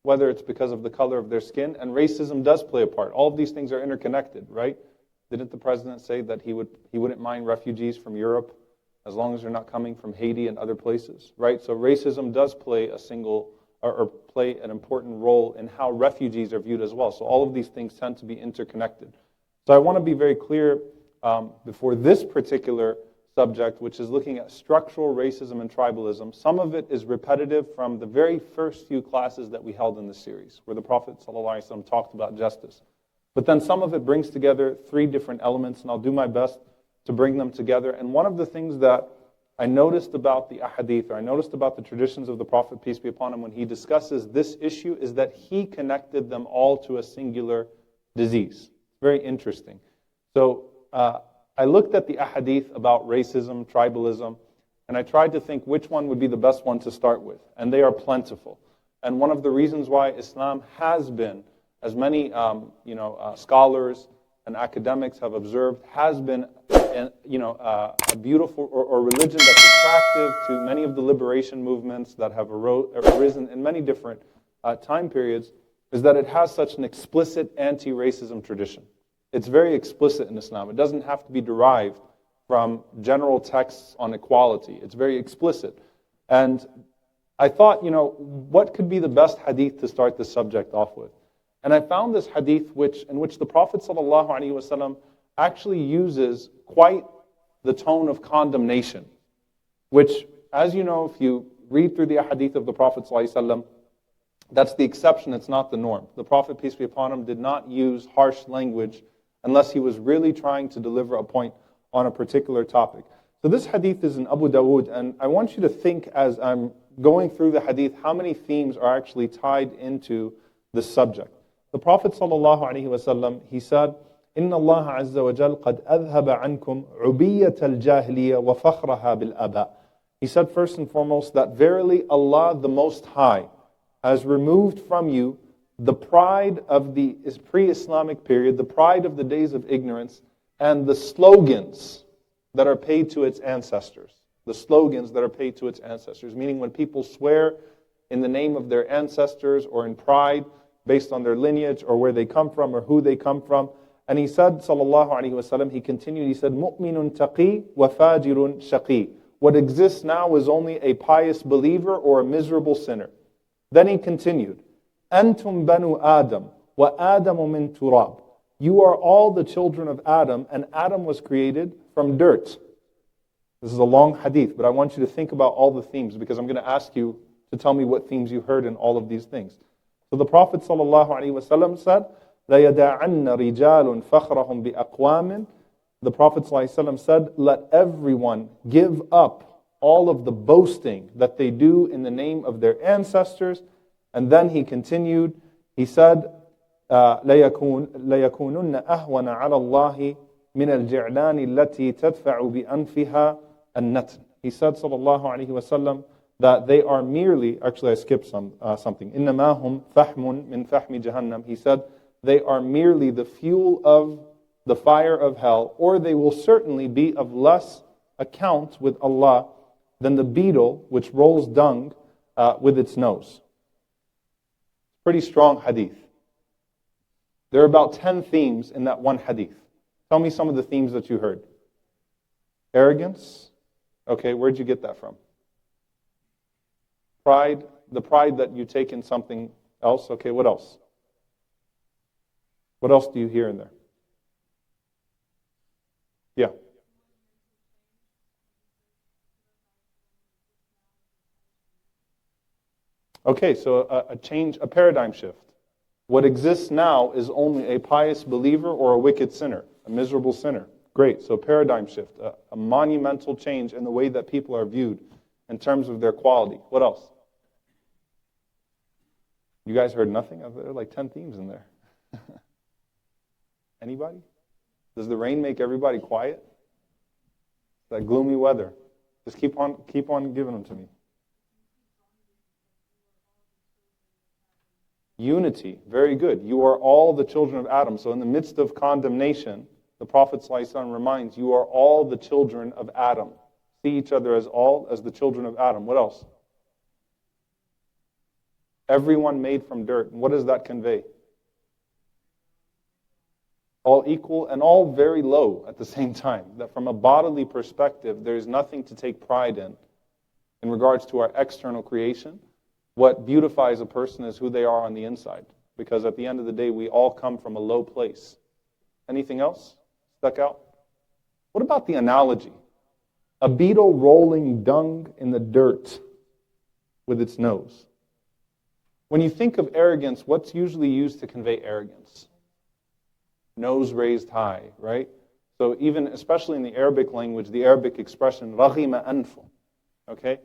whether it's because of the color of their skin, and racism does play a part. All of these things are interconnected, right? Didn't the president say that he wouldn't mind refugees from Europe as long as they're not coming from Haiti and other places, right? So racism does play or play an important role in how refugees are viewed as well. So all of these things tend to be interconnected. So I want to be very clear before this particular subject, which is looking at structural racism and tribalism. Some of it is repetitive from the very first few classes that we held in this series, where the Prophet ﷺ talked about justice. But then some of it brings together three different elements, and I'll do my best to bring them together. And one of the things that I noticed about the ahadith, or I noticed about the traditions of the Prophet, peace be upon him, when he discusses this issue, is that he connected them all to a singular disease. Very interesting. So I looked at the ahadith about racism, tribalism, and I tried to think which one would be the best one to start with. And they are plentiful. And one of the reasons why Islam has been, as many scholars and academics have observed, has been a beautiful or religion that's attractive to many of the liberation movements that have arisen in many different time periods, is that it has such an explicit anti-racism tradition. It's very explicit in Islam. It doesn't have to be derived from general texts on equality. It's very explicit. And I thought, what could be the best hadith to start this subject off with? And I found this hadith in which the Prophet ﷺ actually uses quite the tone of condemnation, which, as you know, if you read through the hadith of the Prophet ﷺ, that's the exception, it's not the norm. The Prophet, peace be upon him, did not use harsh language unless he was really trying to deliver a point on a particular topic. So this hadith is in Abu Dawood, and I want you to think as I'm going through the hadith how many themes are actually tied into this subject. The Prophet ﷺ, he said, إِنَّ اللَّهَ عَزَّ وَجَلَّ قَدْ أَذْهَبَ عَنْكُمْ عُبِيَّةَ الْجَاهِلِيَّةِ وَفَخْرَهَا بِالْأَبَاءِ. He said first and foremost that verily Allah the Most High has removed from you the pride of the pre-Islamic period, the pride of the days of ignorance, and the slogans that are paid to its ancestors. The slogans that are paid to its ancestors, meaning when people swear in the name of their ancestors or in pride based on their lineage or where they come from or who they come from. And he said, sallallahu alaihi wasallam, he continued, he said, مُؤْمِنٌ تَقِي وَفَاجِرٌ شَقِي. What exists now is only a pious believer or a miserable sinner. Then he continued, أَنْتُمْ بَنُوا آدَمْ وَآدَمُ مِنْ تُرَابٍ. You are all the children of Adam, and Adam was created from dirt. This is a long hadith, but I want you to think about all the themes, because I'm going to ask you to tell me what themes you heard in all of these things. So the Prophet ﷺ said, لَيَدَعَنَّ رِجَالٌ فَخْرَهُمْ بِأَقْوَامٍ. The Prophet ﷺ said, let everyone give up all of the boasting that they do in the name of their ancestors. And then he continued, he said, لَيَكُونُنَّ أَهْوَنَ عَلَى اللَّهِ مِنَ الْجِعْلَانِ الَّتِي تَدْفَعُ بِأَنْفِهَا النَّتْنِ. He said, sallallahu alaihi wasallam, that they are merely, actually I skipped something, إِنَّمَا هُمْ فَحْمٌ مِنْ فَحْمِ جَهَنَّمْ. He said, they are merely the fuel of the fire of hell, or they will certainly be of less account with Allah than the beetle which rolls dung with its nose. Pretty strong hadith. There are about 10 themes in that one hadith. Tell me some of the themes that you heard. Arrogance. Okay, where'd you get that from? Pride. The pride that you take in something else. Okay, what else? What else do you hear in there? Yeah. Okay, so a change, a paradigm shift. What exists now is only a pious believer or a wicked sinner, a miserable sinner. Great, so paradigm shift, a monumental change in the way that people are viewed in terms of their quality. What else? You guys heard nothing? There are like 10 themes in there. Anybody? Does the rain make everybody quiet? That gloomy weather. Just keep on giving them to me. Unity, very good. You are all the children of Adam. So in the midst of condemnation, the Prophet ﷺ reminds you are all the children of Adam. See each other as the children of Adam. What else? Everyone made from dirt. And what does that convey? All equal and all very low at the same time. That from a bodily perspective, there's nothing to take pride in regards to our external creation. What beautifies a person is who they are on the inside. Because at the end of the day, we all come from a low place. Anything else stuck out? What about the analogy? A beetle rolling dung in the dirt with its nose. When you think of arrogance, what's usually used to convey arrogance? Nose raised high, right? So even, especially in the Arabic language, the Arabic expression, رَغِمَ أَنْفُ, okay?